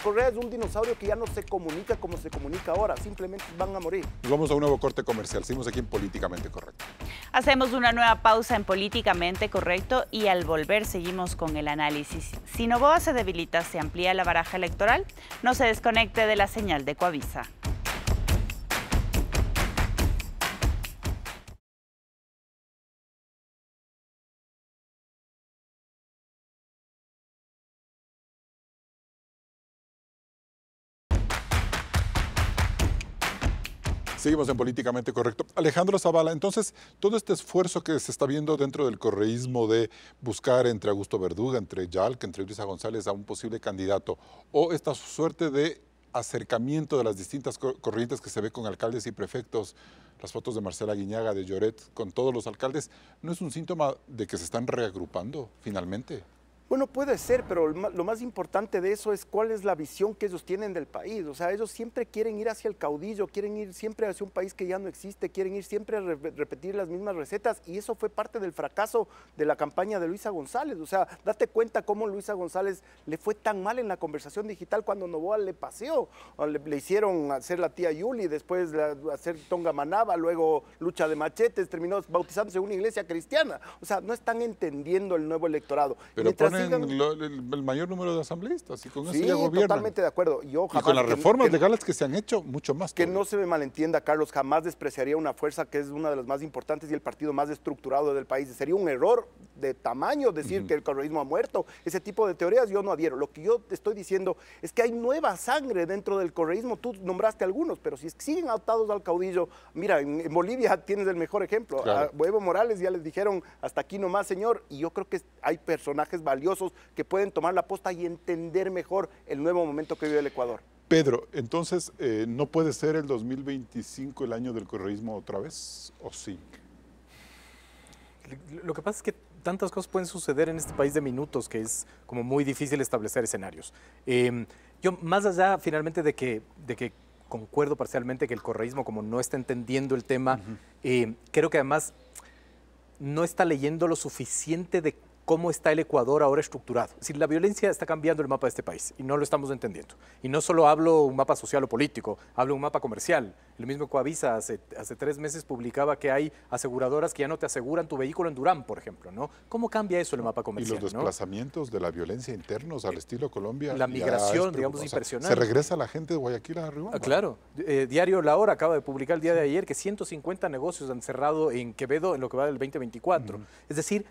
Speaker 3: Correa es un dinosaurio que ya no se comunica como se comunica ahora. Simplemente van a morir.
Speaker 1: Nos vamos a un nuevo corte comercial. Seguimos aquí en Políticamente Correcto.
Speaker 2: Hacemos una nueva pausa en Políticamente Correcto y al volver seguimos con el análisis. Si Noboa se debilita, ¿se amplía la baraja electoral? No se desconecte de la señal de Coavisa.
Speaker 1: Seguimos en Políticamente Correcto. Alejandro Zavala, entonces, todo este esfuerzo que se está viendo dentro del correísmo de buscar entre Augusto Verduga, entre Yalca, entre Luisa González a un posible candidato, o esta suerte de acercamiento de las distintas corrientes que se ve con alcaldes y prefectos, las fotos de Marcela Guiñaga, de Lloret, con todos los alcaldes, ¿no es un síntoma de que se están reagrupando finalmente?
Speaker 3: Bueno, puede ser, pero lo más importante de eso es cuál es la visión que ellos tienen del país. O sea, ellos siempre quieren ir hacia el caudillo, quieren ir siempre hacia un país que ya no existe, quieren ir siempre a repetir las mismas recetas, y eso fue parte del fracaso de la campaña de Luisa González. O sea, date cuenta cómo Luisa González le fue tan mal en la conversación digital cuando Noboa le paseó. Le hicieron hacer la tía Yuli, después hacer Tonga Manaba, luego lucha de machetes, terminó bautizándose en una iglesia cristiana. O sea, no están entendiendo el nuevo electorado.
Speaker 1: Pero el mayor número de asambleístas y con eso ya gobiernan.
Speaker 3: Totalmente de acuerdo. Yo jamás,
Speaker 1: y con las reformas legales que se han hecho, mucho más.
Speaker 3: Que no se me malentienda, Carlos, jamás despreciaría una fuerza que es una de las más importantes y el partido más estructurado del país. Sería un error de tamaño decir que el correísmo ha muerto. Ese tipo de teorías yo no adhiero. Lo que yo te estoy diciendo es que hay nueva sangre dentro del correísmo. Tú nombraste algunos, pero si siguen atados al caudillo, mira, en Bolivia tienes el mejor ejemplo.
Speaker 1: Claro.
Speaker 3: A Evo Morales ya les dijeron, hasta aquí nomás, señor, y yo creo que hay personajes valiosos que pueden tomar la posta y entender mejor el nuevo momento que vive el Ecuador.
Speaker 1: Pedro, entonces, ¿no puede ser el 2025 el año del correísmo otra vez, o sí?
Speaker 4: Lo que pasa es que tantas cosas pueden suceder en este país de minutos que es como muy difícil establecer escenarios. Yo, más allá finalmente de que concuerdo parcialmente que el correísmo como no está entendiendo el tema, creo que además no está leyendo lo suficiente de cómo está el Ecuador ahora estructurado. Es decir, la violencia está cambiando el mapa de este país y no lo estamos entendiendo. Y no solo hablo un mapa social o político, hablo un mapa comercial. El mismo Coavisa hace 3 meses publicaba que hay aseguradoras que ya no te aseguran tu vehículo en Durán, por ejemplo, ¿no? ¿Cómo cambia eso el mapa comercial?
Speaker 1: Y los desplazamientos, ¿no?, de la violencia internos al estilo Colombia.
Speaker 4: La migración, digamos, impresionante.
Speaker 1: ¿Se regresa la gente de Guayaquil a Riobamba?
Speaker 4: Claro. Diario La Hora acaba de publicar el día de ayer que 150 negocios han cerrado en Quevedo en lo que va del 2024. Es decir,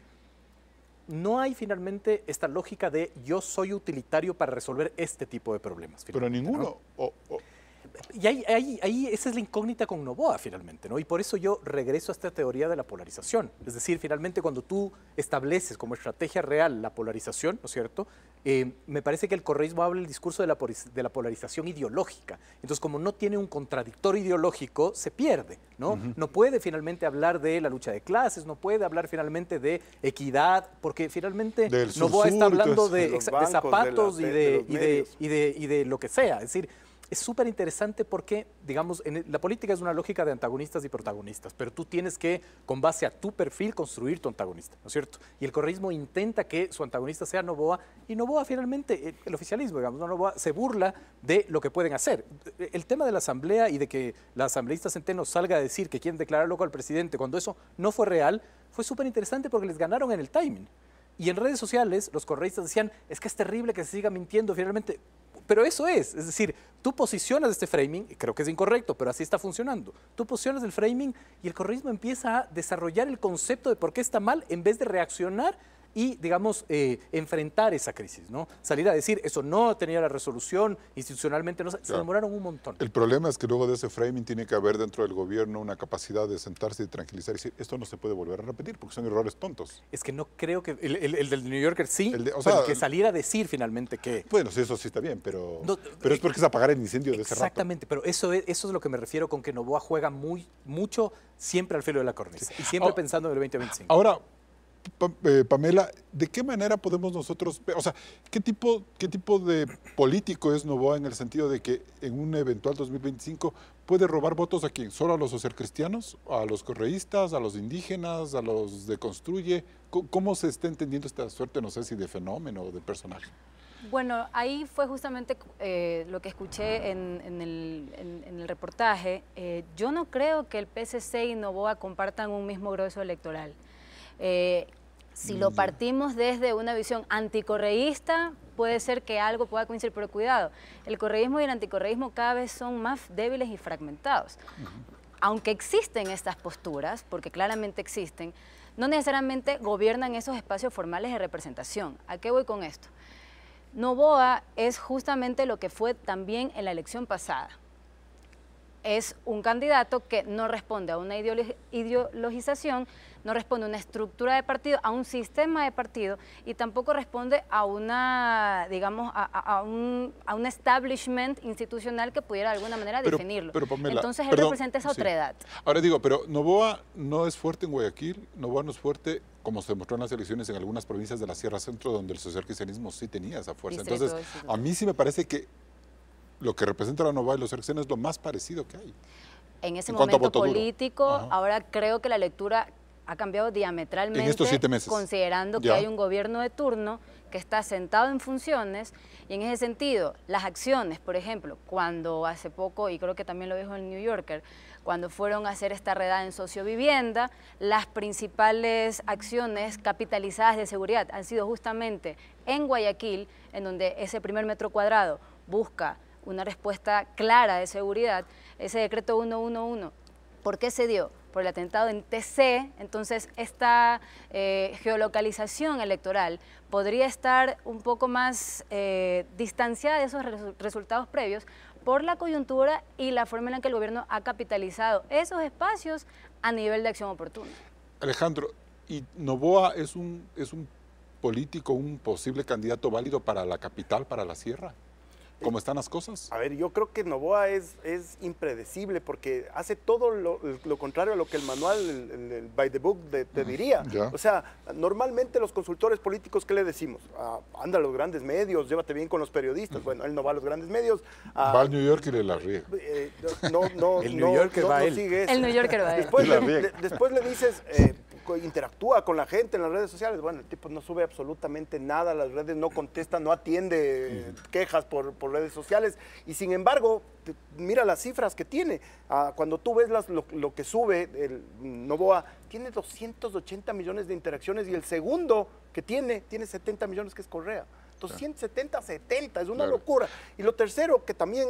Speaker 4: no hay finalmente esta lógica de yo soy utilitario para resolver este tipo de problemas.
Speaker 1: Pero ninguno.
Speaker 4: ¿No? Y ahí esa es la incógnita con Noboa finalmente, ¿no? Y por eso yo regreso a esta teoría de la polarización. Es decir, finalmente cuando tú estableces como estrategia real la polarización, ¿no es cierto?, me parece que el correísmo habla el discurso de la polarización ideológica. Entonces, como no tiene un contradictor ideológico, se pierde, ¿no? No puede finalmente hablar de la lucha de clases, no puede hablar finalmente de equidad, porque finalmente Noboa está hablando de zapatos y de lo que sea. Es decir, es súper interesante porque, digamos, la política es una lógica de antagonistas y protagonistas, pero tú tienes que, con base a tu perfil, construir tu antagonista, ¿no es cierto? Y el correísmo intenta que su antagonista sea Noboa, y Noboa finalmente, el oficialismo, digamos, ¿no? Noboa se burla de lo que pueden hacer. El tema de la asamblea y de que la asambleísta Centeno salga a decir que quieren declarar loco al presidente cuando eso no fue real, fue súper interesante porque les ganaron en el timing. Y en redes sociales los correístas decían, es que es terrible que se siga mintiendo finalmente. Pero eso es decir, tú posicionas este framing, y creo que es incorrecto, pero así está funcionando. Tú posicionas el framing y el correísmo empieza a desarrollar el concepto de por qué está mal en vez de reaccionar y, digamos, enfrentar esa crisis, ¿no? Salir a decir, eso no tenía la resolución, institucionalmente no, se demoraron un montón.
Speaker 1: El problema es que luego de ese framing tiene que haber dentro del gobierno una capacidad de sentarse y tranquilizar y decir, esto no se puede volver a repetir porque son errores tontos.
Speaker 4: Es que no creo que, el del New Yorker sí, pero que saliera a decir finalmente que...
Speaker 1: Bueno, sí, eso sí está bien, pero es porque es apagar el incendio de ese rato.
Speaker 4: Exactamente, pero eso es lo que me refiero con que Noboa juega mucho siempre al filo de la cornisa y siempre pensando en el 2025.
Speaker 1: Ahora, Pamela, ¿de qué manera podemos nosotros, o sea, qué tipo de político es Noboa en el sentido de que en un eventual 2025 puede robar votos a quién? ¿Solo a los socialcristianos, a los correístas, a los indígenas, a los de Construye? ¿Cómo se está entendiendo esta suerte, no sé si de fenómeno o de personaje?
Speaker 5: Bueno, ahí fue justamente lo que escuché en el reportaje. Yo no creo que el PSC y Noboa compartan un mismo grueso electoral. Si lo partimos desde una visión anticorreísta, puede ser que algo pueda coincidir, pero cuidado, el correísmo y el anticorreísmo cada vez son más débiles y fragmentados. Aunque existen estas posturas, porque claramente existen, no necesariamente gobiernan esos espacios formales de representación. ¿A qué voy con esto? Noboa es justamente lo que fue también en la elección pasada. es un candidato que no responde a una ideologización, no responde a una estructura de partido, a un sistema de partido y tampoco responde a una, digamos, a un establishment institucional que pudiera de alguna manera definirlo.
Speaker 1: Pero Pamela,
Speaker 5: entonces él representa esa otra edad.
Speaker 1: Ahora digo, pero Noboa no es fuerte en Guayaquil, Noboa no es fuerte como se demostró en las elecciones en algunas provincias de la Sierra Centro, donde el socialcristianismo sí tenía esa fuerza. Entonces, a mí sí me parece que lo que representa la Noboa y los cercanos es lo más parecido que hay.
Speaker 5: En ese momento político, ahora creo que la lectura ha cambiado diametralmente
Speaker 1: en estos 7 meses,
Speaker 5: considerando que hay un gobierno de turno que está sentado en funciones y en ese sentido las acciones, por ejemplo, cuando hace poco, y creo que también lo dijo el New Yorker, cuando fueron a hacer esta redada en sociovivienda, las principales acciones capitalizadas de seguridad han sido justamente en Guayaquil, en donde ese primer metro cuadrado busca una respuesta clara de seguridad, ese decreto 111. ¿Por qué se dio? Por el atentado en TC, entonces esta geolocalización electoral podría estar un poco más distanciada de esos resultados previos por la coyuntura y la forma en la que el gobierno ha capitalizado esos espacios a nivel de acción oportuna.
Speaker 1: Alejandro, ¿y Noboa es un político, un posible candidato válido para la capital, para la sierra? ¿Cómo están las cosas?
Speaker 3: A ver, yo creo que Noboa es impredecible porque hace todo lo contrario a lo que el manual, el by the book, te diría. O sea, normalmente los consultores políticos, ¿qué le decimos? Anda a los grandes medios, llévate bien con los periodistas. Bueno, él no va a los grandes medios.
Speaker 1: Va al New Yorker y le la riega.
Speaker 3: El New Yorker va él.
Speaker 5: El New Yorker va él.
Speaker 3: Después le dices... interactúa con la gente en las redes sociales. Bueno, el tipo no sube absolutamente nada a las redes, no contesta, no atiende quejas por redes sociales y sin embargo, mira las cifras que tiene. Cuando tú ves lo que sube el Noboa, tiene 280 millones de interacciones y el segundo que tiene 70 millones, que es Correa. 270, 70, es una locura. Y lo tercero, que también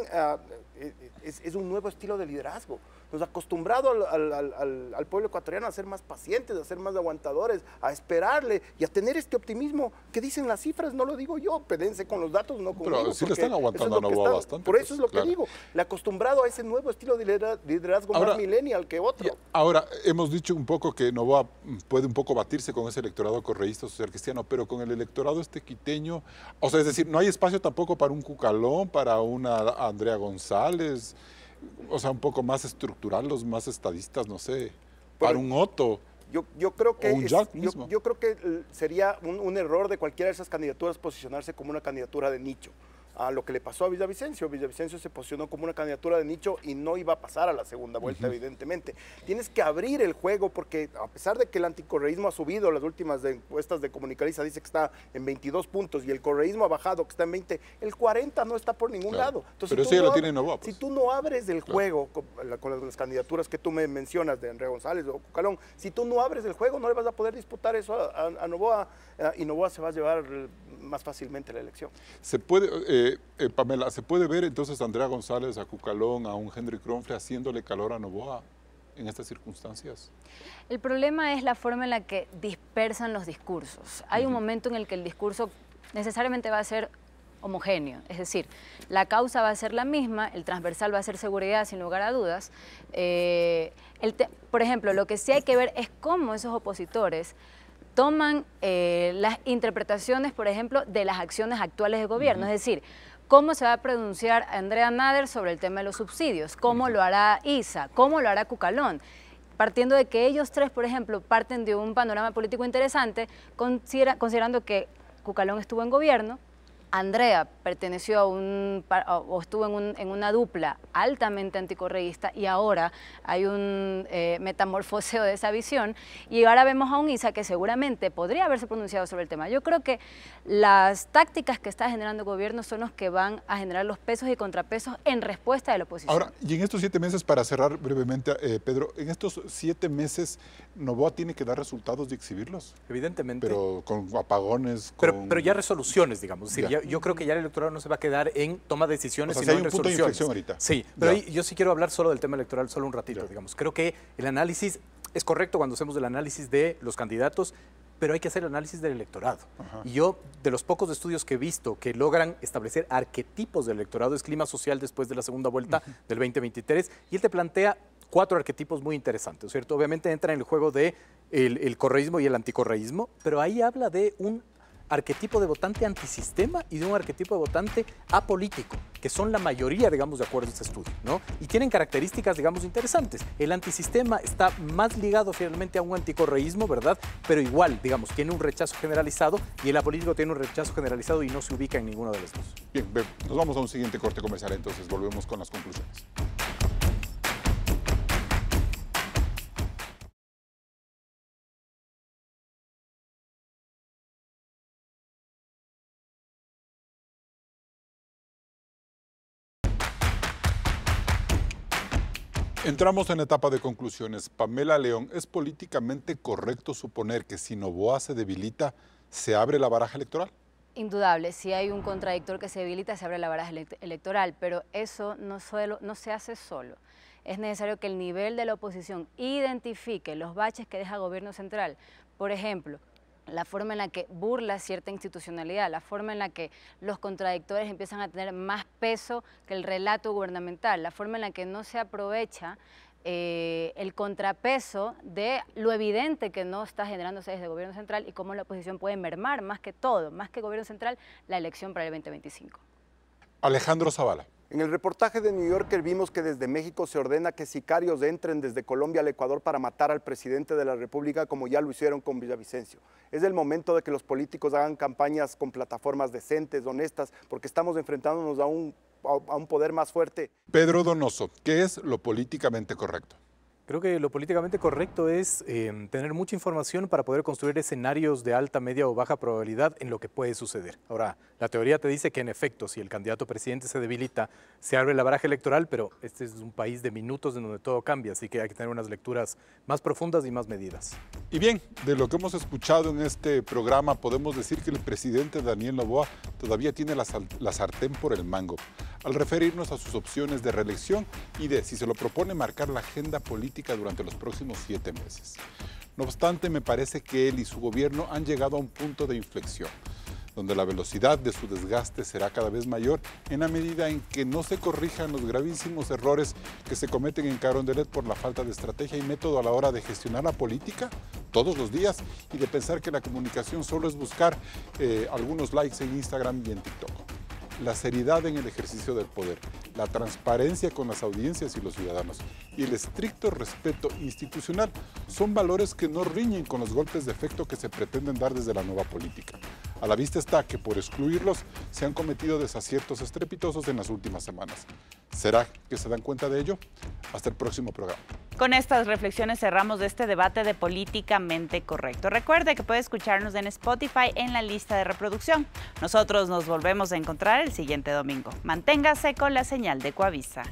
Speaker 3: es un nuevo estilo de liderazgo. Nos ha acostumbrado al pueblo ecuatoriano a ser más pacientes, a ser más aguantadores, a esperarle y a tener este optimismo que dicen las cifras, no lo digo yo, pédense con los datos, no conmigo.
Speaker 1: Pero sí le están aguantando a Noboa bastante.
Speaker 3: Por eso es lo que digo, le ha acostumbrado a ese nuevo estilo de liderazgo más millennial que otro.
Speaker 1: Ahora, hemos dicho un poco que Noboa puede un poco batirse con ese electorado correísta social cristiano, pero con el electorado quiteño, o sea, es decir, no hay espacio tampoco para un Cucalón, para una Andrea González, o sea, un poco más estructural, los más estadistas, no sé, para un Otto.
Speaker 3: Yo creo que
Speaker 1: yo
Speaker 3: creo que sería un error de cualquiera de esas candidaturas posicionarse como una candidatura de nicho. A lo que le pasó a Villavicencio. Villavicencio se posicionó como una candidatura de nicho y no iba a pasar a la segunda vuelta, evidentemente. Tienes que abrir el juego porque a pesar de que el anticorreísmo ha subido, las últimas encuestas de Comunicaliza dice que está en 22 puntos y el correísmo ha bajado, que está en 20, el 40 no está por ningún lado. Entonces,
Speaker 1: pero eso ya lo tiene Noboa.
Speaker 3: Si tú no abres el juego con las candidaturas que tú me mencionas de Andrea González o Cucalón, si tú no abres el juego no le vas a poder disputar eso a Noboa y Noboa se va a llevar más fácilmente la elección.
Speaker 1: Se puede... Pamela, ¿se puede ver entonces a Andrea González, a Cucalón, a un Henry Kronfle haciéndole calor a Noboa en estas circunstancias?
Speaker 5: El problema es la forma en la que dispersan los discursos. Hay un momento en el que el discurso necesariamente va a ser homogéneo, es decir, la causa va a ser la misma, el transversal va a ser seguridad sin lugar a dudas. Por ejemplo, lo que sí hay que ver es cómo esos opositores toman las interpretaciones, por ejemplo, de las acciones actuales del gobierno, es decir, cómo se va a pronunciar Andrea Nader sobre el tema de los subsidios, cómo lo hará Isa, cómo lo hará Cucalón, partiendo de que ellos tres, por ejemplo, parten de un panorama político interesante, considerando que Cucalón estuvo en gobierno, Andrea perteneció o estuvo en una dupla altamente anticorreísta y ahora hay un metamorfoseo de esa visión y ahora vemos a un Isa que seguramente podría haberse pronunciado sobre el tema. Yo creo que las tácticas que está generando el gobierno son los que van a generar los pesos y contrapesos en respuesta de la oposición.
Speaker 1: Ahora, y en estos 7 meses, para cerrar brevemente, Pedro, en estos 7 meses Noboa tiene que dar resultados y exhibirlos.
Speaker 4: Evidentemente.
Speaker 1: Pero con apagones,
Speaker 4: Pero ya resoluciones, digamos. Es decir, yo creo que ya el electorado no se va a quedar en toma de decisiones,
Speaker 1: sino
Speaker 4: en
Speaker 1: hay un punto de inflexión ahorita.
Speaker 4: Sí, pero yo sí quiero hablar solo del tema electoral, solo un ratito, digamos. Creo que el análisis es correcto cuando hacemos el análisis de los candidatos, pero hay que hacer el análisis del electorado. Y yo, de los pocos estudios que he visto que logran establecer arquetipos del electorado, es Clima Social después de la segunda vuelta del 2023, y él te plantea 4 arquetipos muy interesantes, ¿cierto? Obviamente entra en el juego de el correísmo y el anticorreísmo, pero ahí habla de un arquetipo de votante antisistema y de un arquetipo de votante apolítico, que son la mayoría, digamos, de acuerdo a este estudio, ¿no? Y tienen características, digamos, interesantes. El antisistema está más ligado finalmente a un anticorreísmo, ¿verdad? Pero igual, digamos, tiene un rechazo generalizado, y el apolítico tiene un rechazo generalizado y no se ubica en ninguno de los dos.
Speaker 1: Bien, nos vamos a un siguiente corte comercial, entonces volvemos con las conclusiones. Entramos en etapa de conclusiones. Pamela León, ¿es políticamente correcto suponer que si Noboa se debilita, se abre la baraja electoral?
Speaker 5: Indudable, si hay un contradictor que se debilita, se abre la baraja electoral, pero eso no se hace solo. Es necesario que el nivel de la oposición identifique los baches que deja el gobierno central. Por ejemplo, la forma en la que burla cierta institucionalidad, la forma en la que los contradictores empiezan a tener más peso que el relato gubernamental, la forma en la que no se aprovecha el contrapeso de lo evidente que no está generándose desde el gobierno central y cómo la oposición puede mermar más que todo, más que el gobierno central, la elección para el 2025.
Speaker 1: Alejandro Zavala.
Speaker 3: En el reportaje de New Yorker vimos que desde México se ordena que sicarios entren desde Colombia al Ecuador para matar al presidente de la República, como ya lo hicieron con Villavicencio. Es el momento de que los políticos hagan campañas con plataformas decentes, honestas, porque estamos enfrentándonos a un poder más fuerte.
Speaker 1: Pedro Donoso, ¿qué es lo políticamente correcto?
Speaker 4: Creo que lo políticamente correcto es tener mucha información para poder construir escenarios de alta, media o baja probabilidad en lo que puede suceder. Ahora, la teoría te dice que en efecto, si el candidato presidente se debilita, se abre la baraja electoral, pero este es un país de minutos en donde todo cambia, así que hay que tener unas lecturas más profundas y más medidas.
Speaker 1: Y bien, de lo que hemos escuchado en este programa, podemos decir que el presidente Daniel Noboa todavía tiene la sartén por el mango, al referirnos a sus opciones de reelección y de, si se lo propone, marcar la agenda política durante los próximos 7 meses. No obstante, me parece que él y su gobierno han llegado a un punto de inflexión, donde la velocidad de su desgaste será cada vez mayor en la medida en que no se corrijan los gravísimos errores que se cometen en Carondelet por la falta de estrategia y método a la hora de gestionar la política todos los días y de pensar que la comunicación solo es buscar algunos likes en Instagram y en TikTok. La seriedad en el ejercicio del poder, la transparencia con las audiencias y los ciudadanos y el estricto respeto institucional son valores que no riñen con los golpes de efecto que se pretenden dar desde la nueva política. A la vista está que por excluirlos se han cometido desaciertos estrepitosos en las últimas semanas. ¿Será que se dan cuenta de ello? Hasta el próximo programa.
Speaker 2: Con estas reflexiones cerramos este debate de Políticamente Correcto. Recuerde que puede escucharnos en Spotify en la lista de reproducción. Nosotros nos volvemos a encontrar el siguiente domingo. Manténgase con la señal de Coavisa.